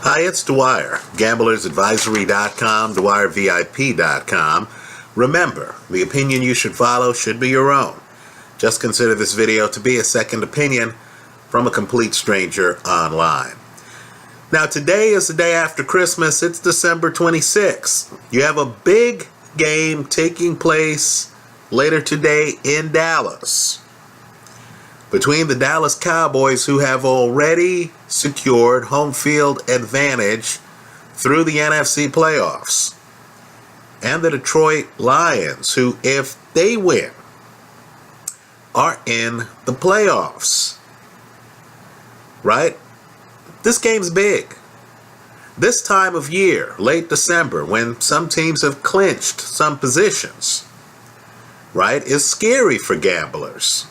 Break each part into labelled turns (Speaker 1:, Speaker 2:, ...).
Speaker 1: Hi, it's Dwyer, gamblersadvisory.com, dwyervip.com. Remember, the opinion you should follow should be your own. Just consider this video to be a second opinion from a complete stranger online. Now, today is the day after Christmas. It's December 26th. You have a big game taking place later today in Dallas between the Dallas Cowboys, who have already secured home field advantage through the NFC playoffs, and the Detroit Lions, who, if they win, are in the playoffs. Right? This game's big. This time of year, late December, when some teams have clinched some positions, right, is scary for gamblers.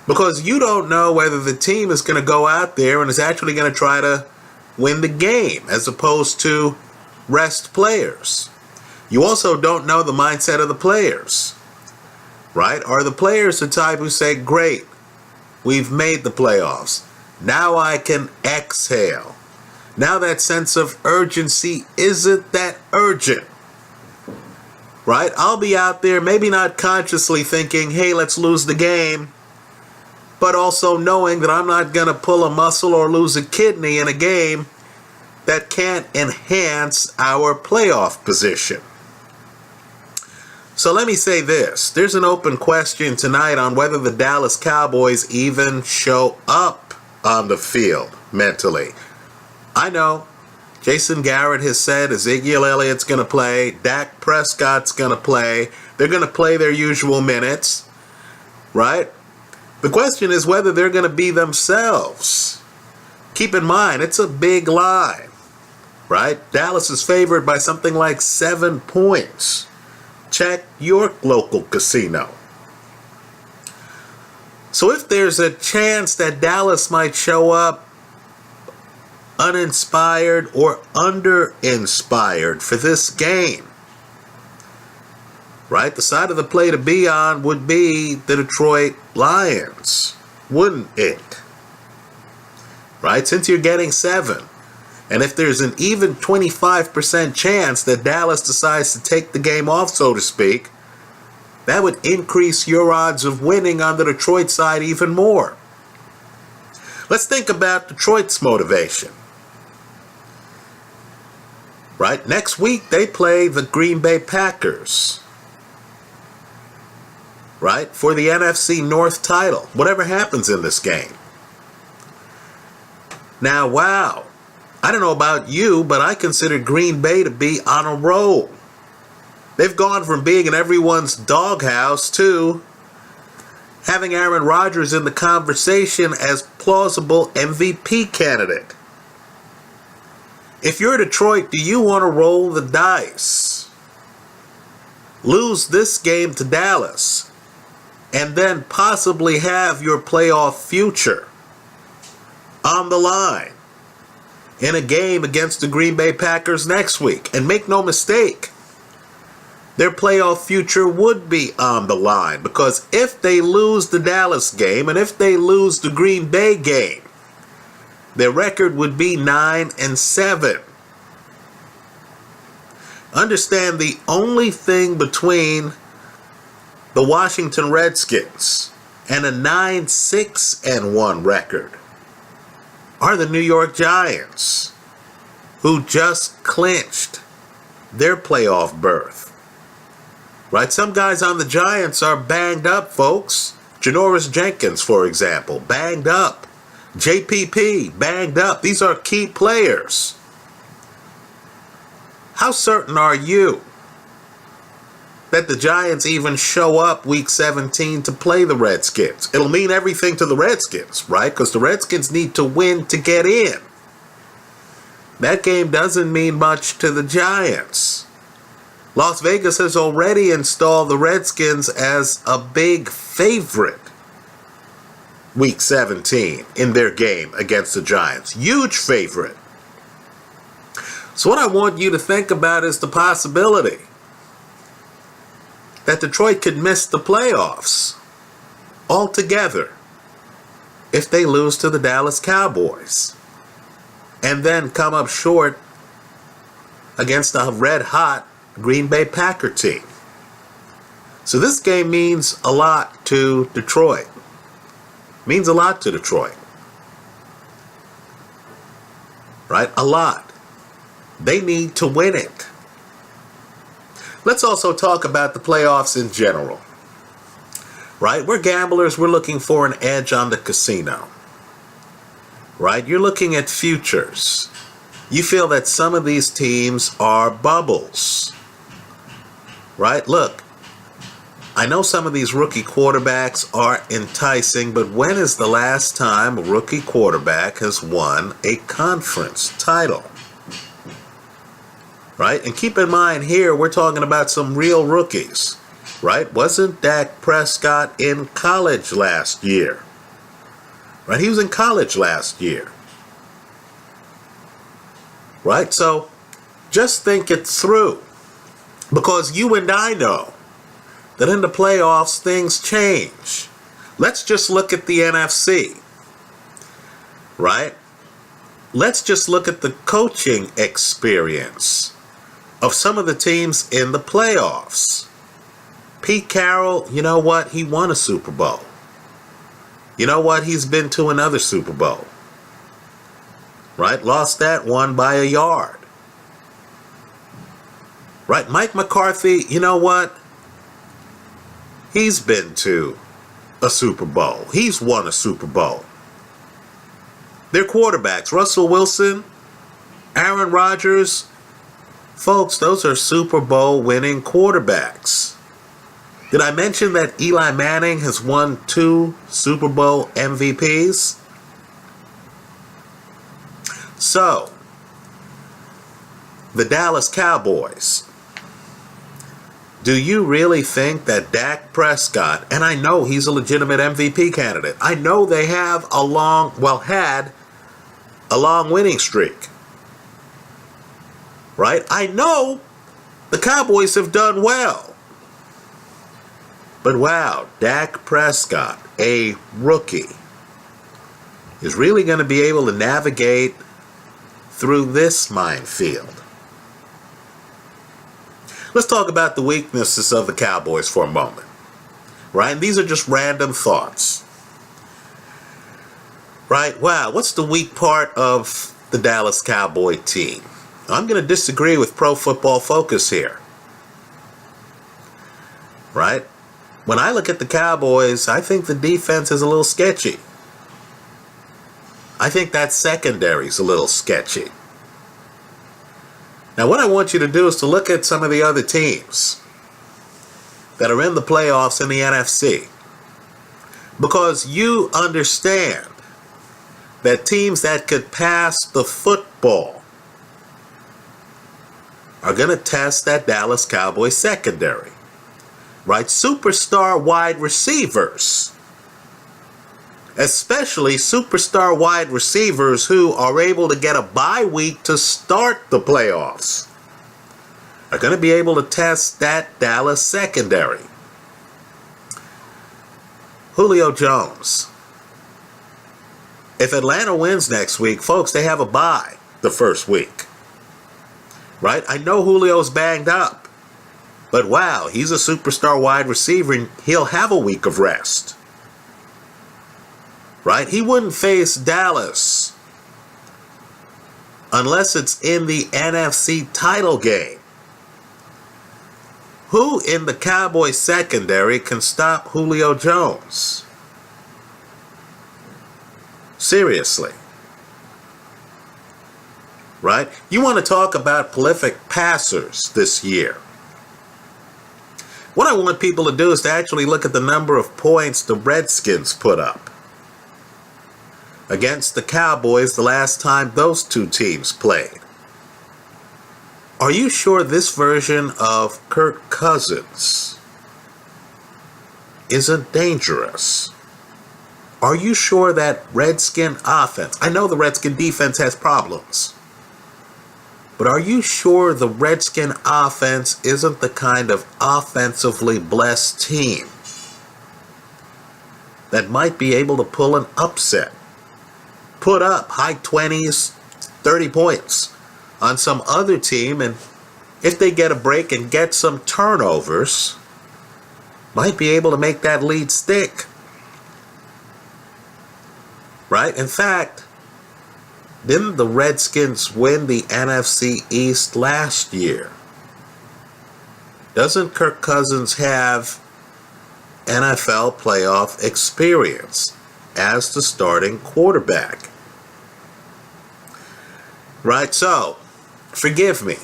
Speaker 1: Because you don't know whether the team is going to go out there and is actually going to try to win the game as opposed to rest players. You also don't know the mindset of the players, right? Are the players the type who say, great, we've made the playoffs. Now I can exhale. Now that sense of urgency isn't that urgent, right? I'll be out there, maybe not consciously thinking, hey, let's lose the game, but also knowing that I'm not going to pull a muscle or lose a kidney in a game that can't enhance our playoff position. So let me say this. There's an open question tonight on whether the Dallas Cowboys even show up on the field mentally. I know Jason Garrett has said Ezekiel Elliott's going to play, Dak Prescott's going to play, they're going to play their usual minutes, right? The question is whether they're going to be themselves. Keep in mind, it's a big line, right? Dallas is favored by something like 7 points. Check your local casino. So if there's a chance that Dallas might show up uninspired or under-inspired for this game, right? The side of the play to be on would be the Detroit Lions, wouldn't it? Right? Since you're getting 7, and if there's an even 25% chance that Dallas decides to take the game off, so to speak, that would increase your odds of winning on the Detroit side even more. Let's think about Detroit's motivation. Right? Next week, they play the Green Bay Packers, right, for the NFC North title, whatever happens in this game. Now, wow, I don't know about you, but I consider Green Bay to be on a roll. They've gone from being in everyone's doghouse to having Aaron Rodgers in the conversation as plausible MVP candidate. If you're Detroit, do you want to roll the dice, lose this game to Dallas, and then possibly have your playoff future on the line in a game against the Green Bay Packers next week? And make no mistake, their playoff future would be on the line, because if they lose the Dallas game and if they lose the Green Bay game, their record would be 9-7. Understand, the only thing between the Washington Redskins and a 9-6-1 record are the New York Giants, who just clinched their playoff berth. Right? Some guys on the Giants are banged up, folks. Janoris Jenkins, for example, banged up. JPP, banged up. These are key players. How certain are you that the Giants even show up week 17 to play the Redskins? It'll mean everything to the Redskins, right? Because the Redskins need to win to get in. That game doesn't mean much to the Giants. Las Vegas has already installed the Redskins as a big favorite week 17 in their game against the Giants. Huge favorite. So what I want you to think about is the possibility that Detroit could miss the playoffs altogether if they lose to the Dallas Cowboys. and then come up short against a red-hot Green Bay Packer team. So this game means a lot to Detroit. Means a lot to Detroit. Right? A lot. They need to win it. Let's also talk about the playoffs in general. Right? We're gamblers. We're looking for an edge on the casino. Right? You're looking at futures. You feel that some of these teams are bubbles. Right? Look, I know some of these rookie quarterbacks are enticing, but when is the last time a rookie quarterback has won a conference title? Right? And keep in mind here, we're talking about some real rookies. Right? Wasn't Dak Prescott in college last year? Right? He was in college last year. Right? So just think it through. Because you and I know that in the playoffs, things change. Let's just look at the NFC. Right? Let's just look at the coaching experience of some of the teams in the playoffs. Pete Carroll, you know what? He won a Super Bowl. You know what? He's been to another Super Bowl. Right? Lost that one by a yard. Right? Mike McCarthy, you know what? He's been to a Super Bowl. He's won a Super Bowl. They're quarterbacks. Russell Wilson, Aaron Rodgers. Folks, those are Super Bowl winning quarterbacks. Did I mention that Eli Manning has won 2 Super Bowl MVPs? So, the Dallas Cowboys. Do you really think that Dak Prescott, and I know he's a legitimate MVP candidate. I know they have had a long winning streak. Right? I know the Cowboys have done well. But wow, Dak Prescott, a rookie, is really going to be able to navigate through this minefield. Let's talk about the weaknesses of the Cowboys for a moment. Right? And these are just random thoughts. Right? Wow, what's the weak part of the Dallas Cowboy team? I'm going to disagree with Pro Football Focus here. Right? When I look at the Cowboys, I think the defense is a little sketchy. I think that secondary is a little sketchy. Now, what I want you to do is to look at some of the other teams that are in the playoffs in the NFC. Because you understand that teams that could pass the football are going to test that Dallas Cowboys secondary. Right? Superstar wide receivers. Especially superstar wide receivers who are able to get a bye week to start the playoffs are going to be able to test that Dallas secondary. Julio Jones. If Atlanta wins next week, folks, they have a bye the first week. Right? I know Julio's banged up. But wow, he's a superstar wide receiver and he'll have a week of rest. Right? He wouldn't face Dallas unless it's in the NFC title game. Who in the Cowboys secondary can stop Julio Jones? Seriously. Right? You want to talk about prolific passers this year. What I want people to do is to actually look at the number of points the Redskins put up against the Cowboys the last time those two teams played. Are you sure this version of Kirk Cousins isn't dangerous? Are you sure that Redskin offense, I know the Redskin defense has problems, but are you sure the Redskin offense isn't the kind of offensively blessed team that might be able to pull an upset? Put up high 20s, 30 points on some other team, and if they get a break and get some turnovers, might be able to make that lead stick. Right? In fact, didn't the Redskins win the NFC East last year? Doesn't Kirk Cousins have NFL playoff experience as the starting quarterback? Right? So, forgive me,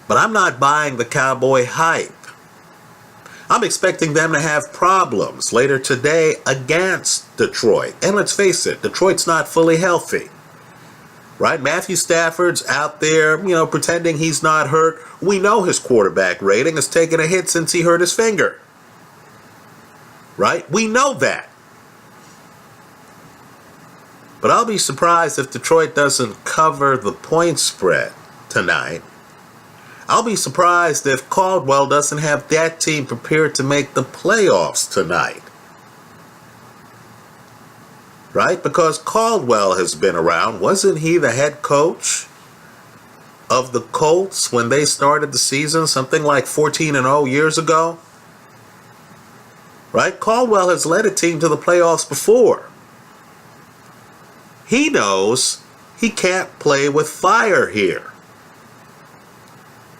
Speaker 1: but I'm not buying the Cowboy hype. I'm expecting them to have problems later today against Detroit. And let's face it, Detroit's not fully healthy. Right? Matthew Stafford's out there, pretending he's not hurt. We know his quarterback rating has taken a hit since he hurt his finger. Right? We know that. But I'll be surprised if Detroit doesn't cover the point spread tonight. I'll be surprised if Caldwell doesn't have that team prepared to make the playoffs tonight. Right? Because Caldwell has been around. Wasn't he the head coach of the Colts when they started the season, something like 14-0 years ago? Right? Caldwell has led a team to the playoffs before. He knows he can't play with fire here.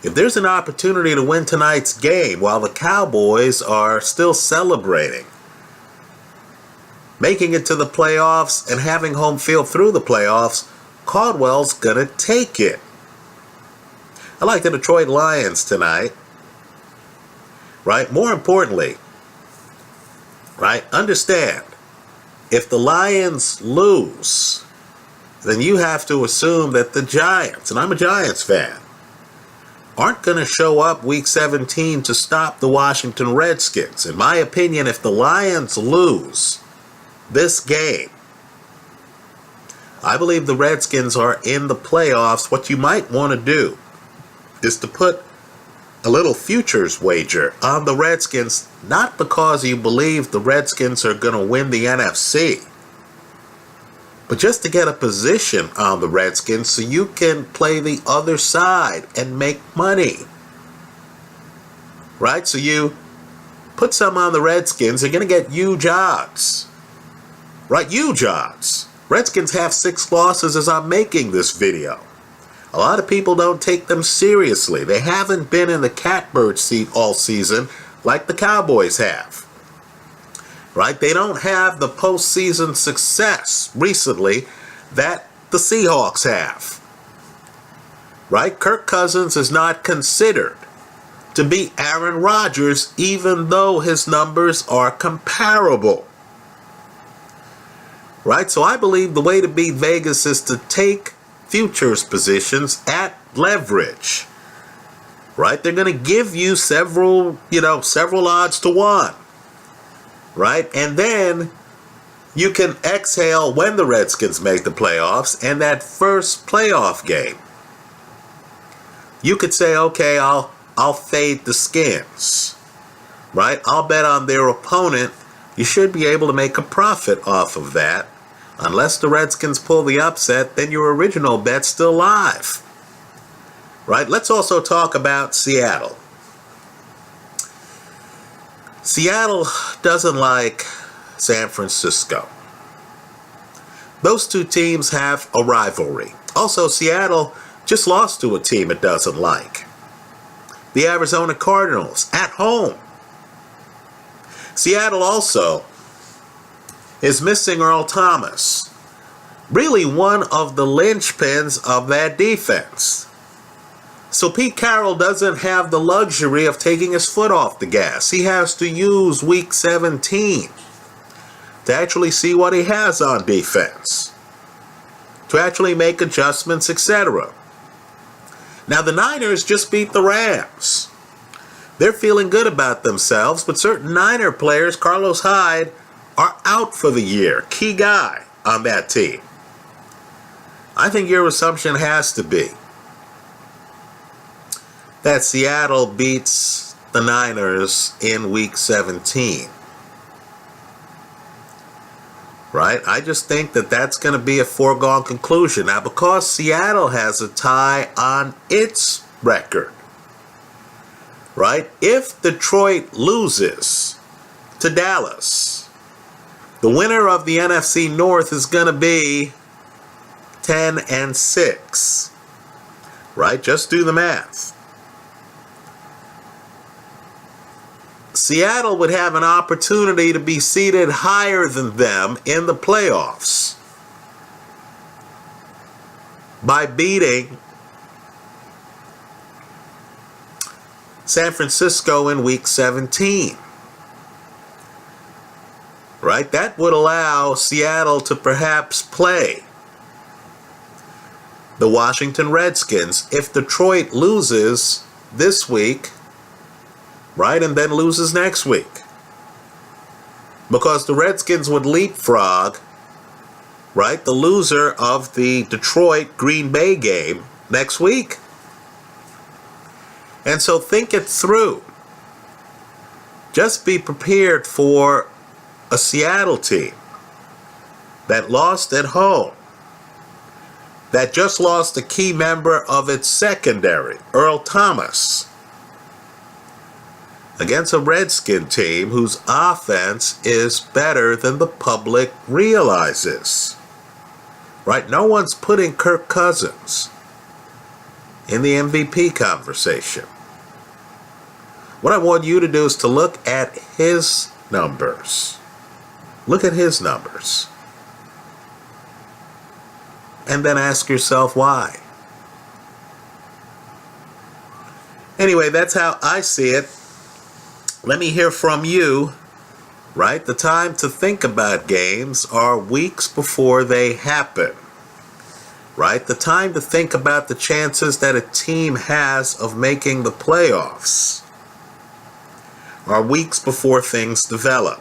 Speaker 1: If there's an opportunity to win tonight's game while the Cowboys are still celebrating, making it to the playoffs and having home field through the playoffs, Caldwell's going to take it. I like the Detroit Lions tonight. Right? More importantly, right? Understand, if the Lions lose, then you have to assume that the Giants, and I'm a Giants fan, aren't going to show up week 17 to stop the Washington Redskins. In my opinion, if the Lions lose this game, I believe the Redskins are in the playoffs. What you might want to do is to put a little futures wager on the Redskins, not because you believe the Redskins are going to win the NFC, but just to get a position on the Redskins so you can play the other side and make money. Right? So you put some on the Redskins, you're going to get huge odds. Right? Huge odds. Redskins have 6 losses as I'm making this video. A lot of people don't take them seriously. They haven't been in the catbird seat all season like the Cowboys have. Right? They don't have the postseason success recently that the Seahawks have. Right? Kirk Cousins is not considered to be Aaron Rodgers, even though his numbers are comparable. Right? So I believe the way to beat Vegas is to take futures positions at leverage. Right? They're going to give you several odds to 1. Right? And then you can exhale when the Redskins make the playoffs, and that first playoff game, you could say, okay, I'll fade the Skins. Right? I'll bet on their opponent. You should be able to make a profit off of that. Unless the Redskins pull the upset, then your original bet's still live. Right? Let's also talk about Seattle. Seattle doesn't like San Francisco. Those two teams have a rivalry. Also, Seattle just lost to a team it doesn't like. The Arizona Cardinals at home. Seattle also is missing Earl Thomas. Really one of the linchpins of that defense. So Pete Carroll doesn't have the luxury of taking his foot off the gas. He has to use week 17 to actually see what he has on defense, to actually make adjustments, etc. Now the Niners just beat the Rams. They're feeling good about themselves, but certain Niner players, Carlos Hyde, are out for the year. Key guy on that team. I think your assumption has to be that Seattle beats the Niners in week 17. right? I just think that that's going to be a foregone conclusion. Now, because Seattle has a tie on its record, right? If Detroit loses to Dallas, the winner of the NFC North is going to be 10-6, right? Just do the math. Seattle would have an opportunity to be seated higher than them in the playoffs by beating San Francisco in Week 17. Right? That would allow Seattle to perhaps play the Washington Redskins if Detroit loses this week, right, and then loses next week. Because the Redskins would leapfrog, right, the loser of the Detroit-Green Bay game next week. And so think it through. Just be prepared for a Seattle team that lost at home, that just lost a key member of its secondary, Earl Thomas, against a Redskin team whose offense is better than the public realizes. Right? No one's putting Kirk Cousins in the MVP conversation. What I want you to do is to look at his numbers. Look at his numbers. And then ask yourself why. Anyway, that's how I see it. Let me hear from you, right? The time to think about games are weeks before they happen, right? The time to think about the chances that a team has of making the playoffs are weeks before things develop,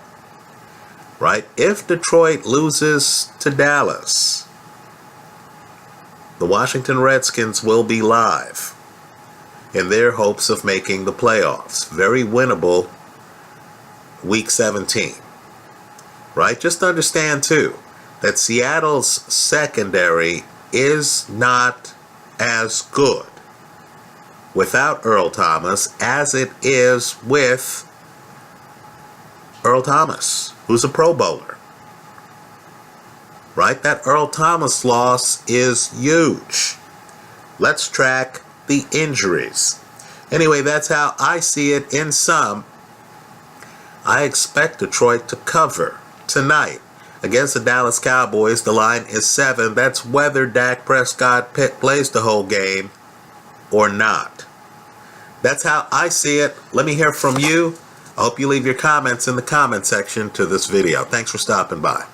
Speaker 1: right? If Detroit loses to Dallas, the Washington Redskins will be live in their hopes of making the playoffs. Very winnable Week 17. Right? Just understand, too, that Seattle's secondary is not as good without Earl Thomas as it is with Earl Thomas, who's a Pro Bowler. Right? That Earl Thomas loss is huge. Let's track the injuries. Anyway, that's how I see it. In sum, I expect Detroit to cover tonight against the Dallas Cowboys. The line is 7. That's whether Dak Prescott plays the whole game or not. That's how I see it. Let me hear from you. I hope you leave your comments in the comment section to this video. Thanks for stopping by.